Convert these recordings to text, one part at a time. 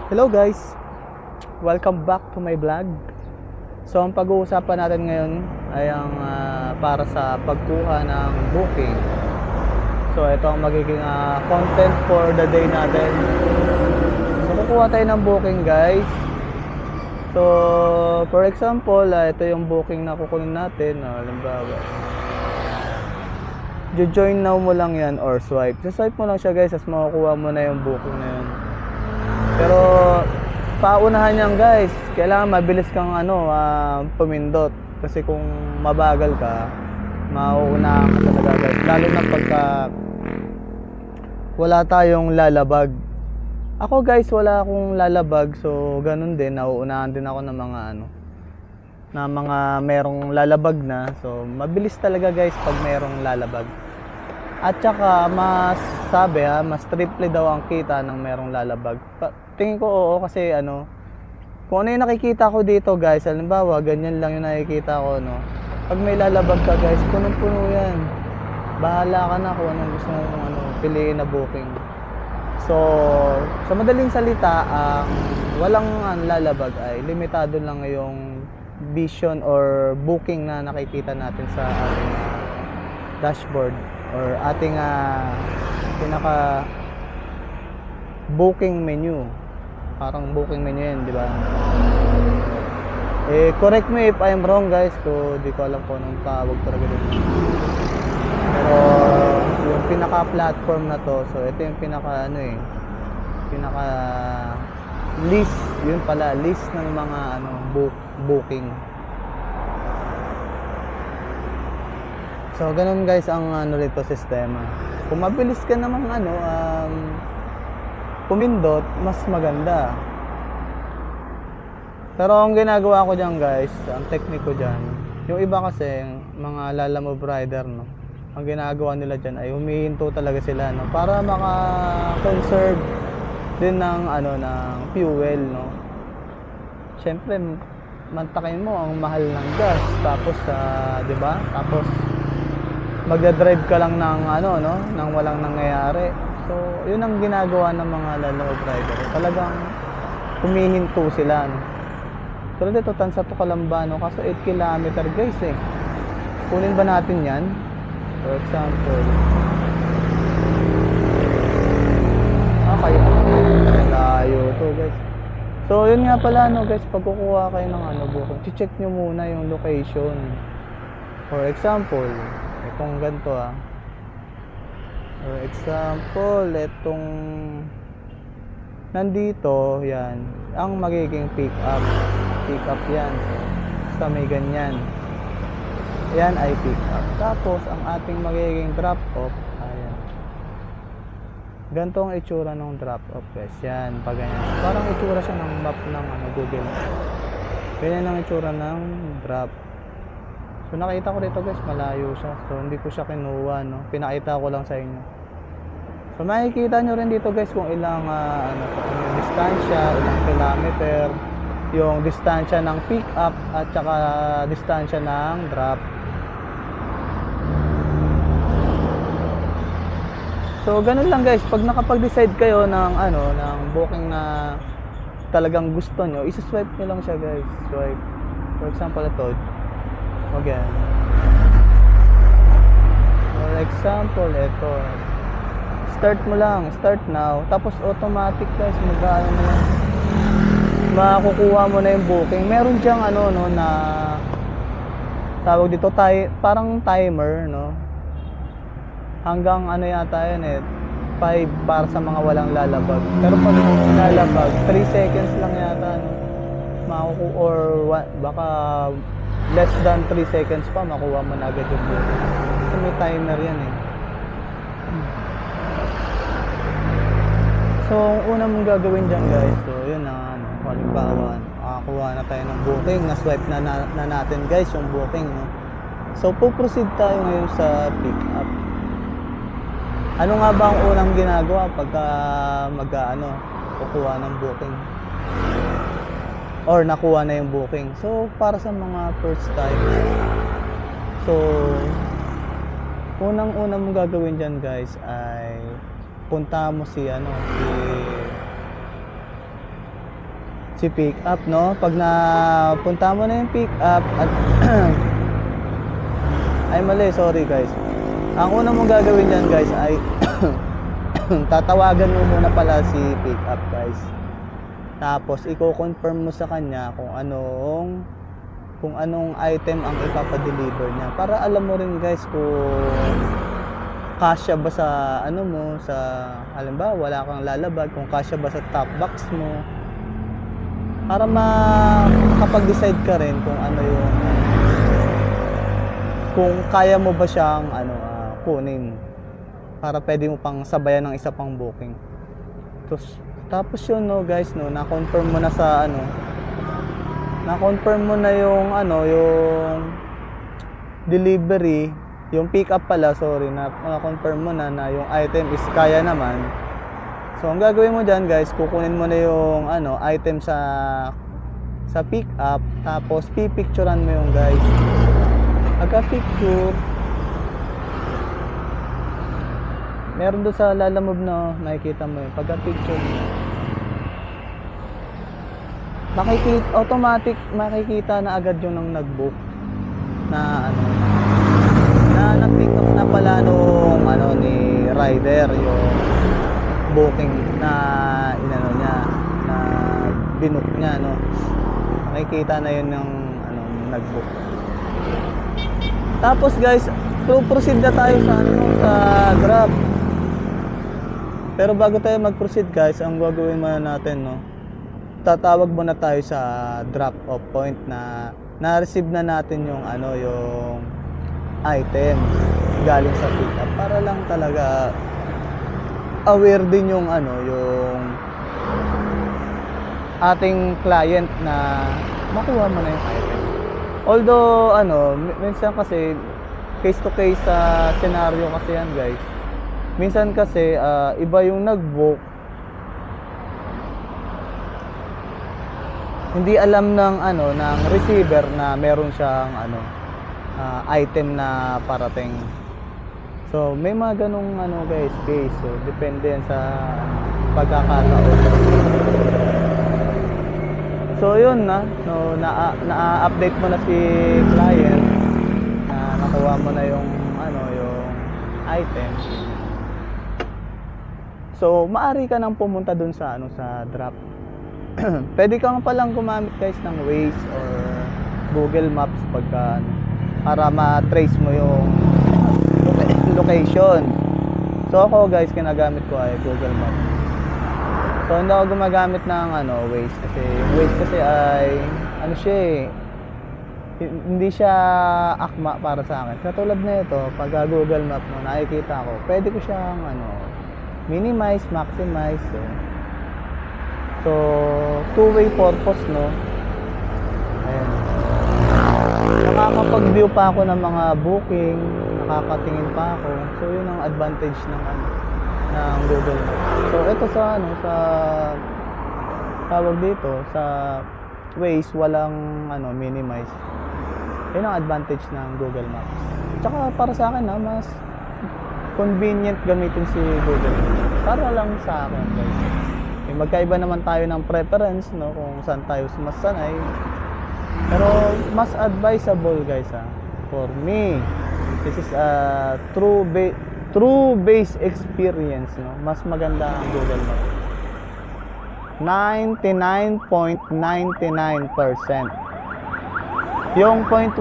Hello guys! Welcome back to my vlog. So ang pag-uusapan natin ngayon ay ang para sa pagkuha ng booking. So ito ang magiging content for the day natin. So kukuha tayo ng booking guys. So for example, ito yung booking na kukunin natin. Halimbawa, join now mo lang yan or swipe. So swipe mo lang siya guys, as makukuha mo na yung booking na yun. Pero paunahan niyan guys, kailangan mabilis kang pumindot kasi kung mabagal ka, mauunahan ka talaga guys, lalo na pagka wala tayong lalabag. Ako guys, wala akong lalabag, so ganun din, nauunahan din ako ng mga merong lalabag na. So mabilis talaga guys pag merong lalabag. At saka mas triple daw ang kita ng merong lalabag. Tingin ko oo kasi kung ano yung nakikita ko dito guys, halimbawa ganyan lang yung nakikita ko pag may lalabag ka guys, punong-puno yan. Bahala ka na kung anong gusto mong piliin na booking. So sa madaling salita, walang lalabag ay limitado lang yung vision or booking na nakikita natin sa ating dashboard or ating pinaka booking menu. Parang booking menu yan, di ba? Correct me if I'm wrong guys, di ko alam kung anong tawag talaga dito. Pero yung pinaka platform na to, so ito yung pinaka pinaka list, yun pala, list ng mga booking. So ganun guys ang rito sistema. Kung mabilis ka namang pumindot, mas maganda. Pero ang ginagawa ko diyan guys, ang technique ko diyan, yung iba kasi mga lalamove rider ang ginagawa nila diyan ay humihinto talaga sila para maka-conserve din ng ng fuel Syempre mantakin mo ang mahal ng gas, tapos 'di ba? Tapos magda-drive ka lang ng nang walang nangyayari. So, yun ang ginagawa ng mga lalamove rider. Talagang humihinto sila Pero dito Tansa to Calamba kaso 8 kilometer guys Kunin ba natin 'yan? For example. Kaya layo to guys. So, yun nga pala guys, pag kukuha kayo ng booking, i-check nyo muna yung location. For example, itong ganito For example, itong nandito, yan, ang magiging pick up yan. So, basta may ganyan. Yan ay pick up. Tapos, ang ating magiging drop off, ayan. Ganito ang itsura ng drop off guys. Yan, pag ganyan. Parang itsura siya ng map ng Google. Ganyan ang itsura ng drop. So nakita ko dito guys, malayo siya. So hindi ko siya kinuha Pinakita ko lang sa inyo. So makikita nyo rin dito guys kung ilang yung distansya, ilang kilometer, yung distansya ng pick up at saka distansya ng drop. So ganun lang guys, pag nakapag-decide kayo ng ng booking na talagang gusto nyo, i-swipe nyo lang siya guys. Swipe. For example ito. Again. For example, ito. Start mo lang, start now. Tapos automatic guys, makukuha mo na yung booking. Meron diyang na tawag dito, parang timer Hanggang yata yun 5 para sa mga walang lalabag. Pero pag lalabag, 3 seconds lang yata makukuha, or baka less than 3 seconds pa makuha mo na agad yung booking. Kasi may timer yan So ang una mong gagawin dyan guys, so yun halimbawa makakuha na tayo ng booking, na-swipe na natin guys yung booking So puproceed tayo ngayon sa pick up. Ano nga ba ang unang ginagawa pagka kukuha ng booking or nakuha na yung booking? So para sa mga first time, so unang-una mong gagawin dyan guys ay punta mo si si pick up, no? Pag napunta mo na yung pick up at ay mali, sorry guys. Ang una mong gagawin diyan guys ay tatawagan mo muna pala si pick up guys. Tapos i-confirm mo sa kanya kung anong item ang ipapa-deliver niya para alam mo rin guys kung kasya ba sa mo sa halimbawa wala kang lalabag, kung kasya ba sa top box mo para makapag-decide ka rin kung kung kaya mo ba siyang kunin para pwede mo pang sabayan ng isa pang booking. Tapos yun no guys, no, na-confirm mo na na-confirm mo na yung yung delivery, yung pick up pala, sorry, na-confirm mo na yung item is kaya naman. So ang gagawin mo diyan guys, kukunin mo na yung item sa pick up, tapos pipicturean mo yung guys. Pagka-picture, meron doon sa Lalamove na nakikita mo yun. Pagka-picture mo, makikita na agad yung nang nag-book na na-pick up na pala nung ni rider yung booking na niya, na binook niya, no. Makikita na yun ng nag-book. Tapos guys, proceed na tayo sa Grab. Pero bago tayo mag-proceed guys, ang gagawin muna natin, no, tatawag muna tayo sa drop off point na na-receive na natin yung yung item galing sa pick up para lang talaga aware din yung yung ating client na makuha mo na yung item. Although minsan kasi case to case sa scenario kasi yan guys. Minsan kasi iba yung nag-book, hindi alam ng ng receiver na meron siyang item na parating. So may mga ganong guys case. So depende yan sa pagkakataon. So yun na-update mo na si client na nakuha mo na yung yung item. So maaari ka nang pumunta dun sa sa drop. Pwede kang palang gumamit guys ng Waze or Google Maps para ma-trace mo yung location. So ako guys, kinagamit ko ay Google Maps. So hindi ako gumagamit ng Waze kasi yung Waze kasi ay hindi siya akma para sa akin. Katulad na ito, pag Google Map mo nakikita ko, pwede ko siyang minimize, maximize. So two-way purpose, no. Ayan. Nakakapag-view pa ako ng mga booking, nakakatingin pa ako. So yun ang advantage ng Google Maps. So ito sa tawag dito sa Waze, walang minimize. Yun ang advantage ng Google Maps. Tsaka para sa akin mas convenient gamitin si Google Maps. Para lang sa akin guys. Magkaiba naman tayo ng preference, no, kung saan tayo mas sanay. Pero mas advisable guys for me. This is a true base experience, no. Mas maganda ang Google Maps. 99.99%. Yung 0.1%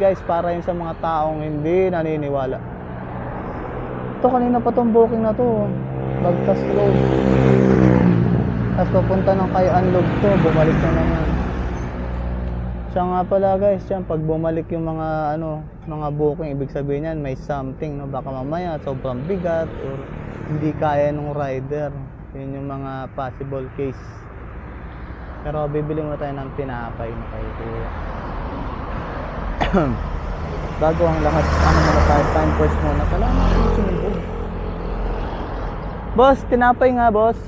guys, para yun sa mga taong hindi naniniwala. Ito kanina pa tong booking na to, Bagtas Road. Tapos papunta ng kay Unload to, bumalik na naman. Siya nga pala guys, yan, pag bumalik yung mga mga booking, ibig sabihin yan may something, no. Baka mamaya sobrang bigat or hindi kaya nung rider. Yun yung mga possible case. Pero bibili mo tayo ng tinapay na kayo kuya. Bago ang lahat, muna tayo, time first muna. Salamat yung sumibog. Boss, tinapay nga boss.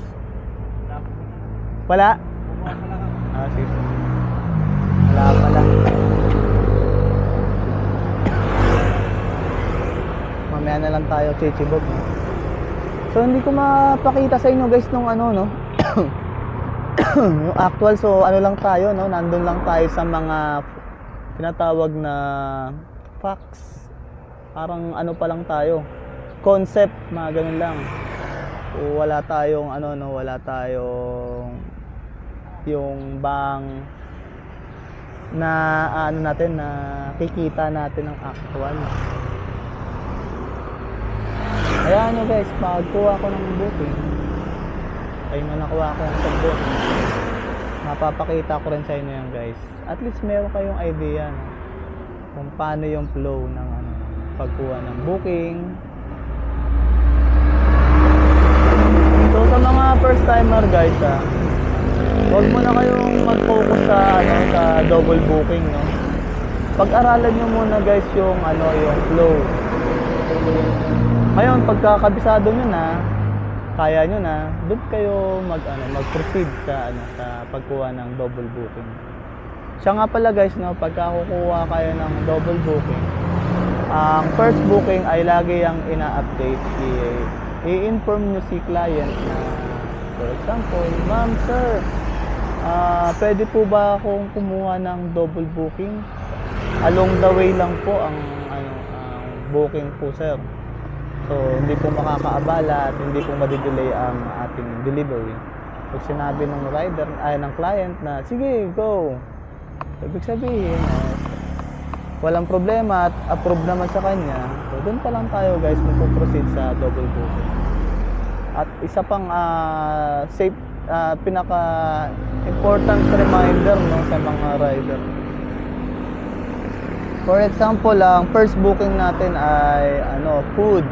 Wala? Sige. Wala pala. Mamaya na lang tayo chichibog. So hindi ko mapakita sa inyo guys nung no. Yung actual, so ano lang tayo, no? Nandun lang tayo sa mga tinatawag na facts. Parang ano pa lang tayo, concept, mga ganun lang. So, wala tayong ano, no? Wala tayong yung bang na ano natin, na kikita natin ng actual. Kaya ano guys, pagkuha ko ng booking, ay nakuha ko ng booking, mapapakita ko rin sa inyo yan guys. At least meron kayong idea, no? Kung paano yung flow ng ano, pagkuha ng booking. So sa mga first timer guys, huwag mo na kayong mag-focus sa ano, sa double booking, no? Pag-aralan nyo muna guys yung ano, yung flow. Ngayon pagkakabisado nyo na, kaya nyo na, doon kayo mag-proceed sa ano, sa pagkuha ng double booking. Siya nga pala guys, no, pagka kukuha kayo ng double booking, ang first booking ay lagi yung ina-update. I-inform nyo si client na, for example, ma'am, sir, pwede po ba akong kumuha ng double booking? Along the way lang po ang booking po, sir. So, hindi po makakaabala at hindi po madidelay ang ating delivery. Pag sinabi ng rider, ng client na, sige, go. Ibig sabihin, walang problema at approve naman sa kanya. So, doon pa lang tayo guys, magpo-proceed sa double booking. At isa pang safe, pinaka-important reminder, no, sa mga rider. For example, ang first booking natin ay food.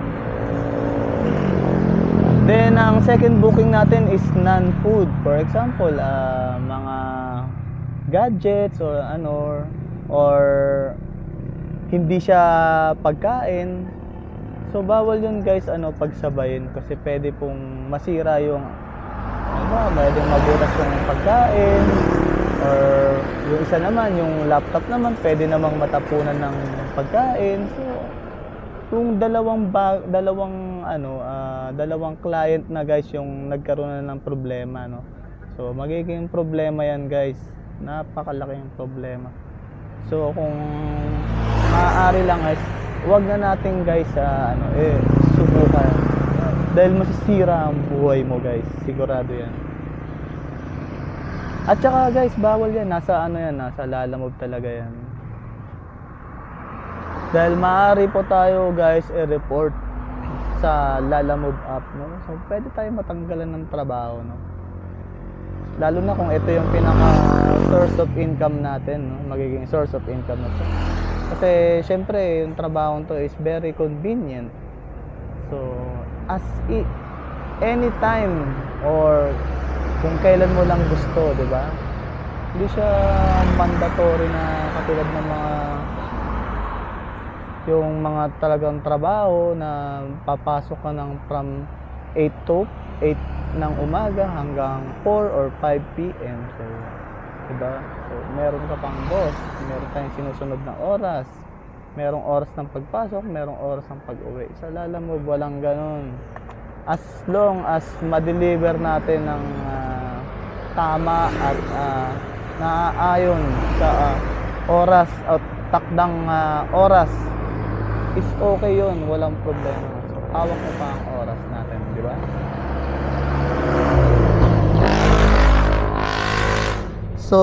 Then, ang second booking natin is non-food. For example, mga gadgets or hindi siya pagkain. So, bawal yun guys, pagsabayin. Kasi pwede pong masira yung, pwedeng mabutas yung pagkain. Or yung isa naman, yung laptop naman, pwede namang matapunan ng pagkain. So, yung dalawang client na guys yung nagkaroon na ng problema, no. So magiging problema yan guys, napakalaking problema. So kung maaari lang guys, wag na natin guys subukan, dahil masisira ang buhay mo guys, sigurado yan. At saka guys, bawal yan, nasa Lalamove talaga yan. Dahil maaari po tayo guys i-report sa Lalamove app, no? So pwede tayo matanggalan ng trabaho, no? Lalo na kung ito yung pinaka source of income natin, no? Magiging source of income na to. Kasi syempre yung trabaho to is very convenient. So anytime or kung kailan mo lang gusto, di ba? Hindi siya mandatory na katulad ng yung mga talagang trabaho na papasok ka ng from 8 ng umaga hanggang 4 or 5 p.m. So, diba? So, meron ka pang boss, meron tayong sinusunod na oras, merong oras ng pagpasok, merong oras ng pag-uwi. Sa Lalamove, walang ganun. As long as ma-deliver natin ng tama at naaayon sa oras at takdang oras, is okay yun, walang problema. So, hawak mo pa ang oras natin, di ba? So,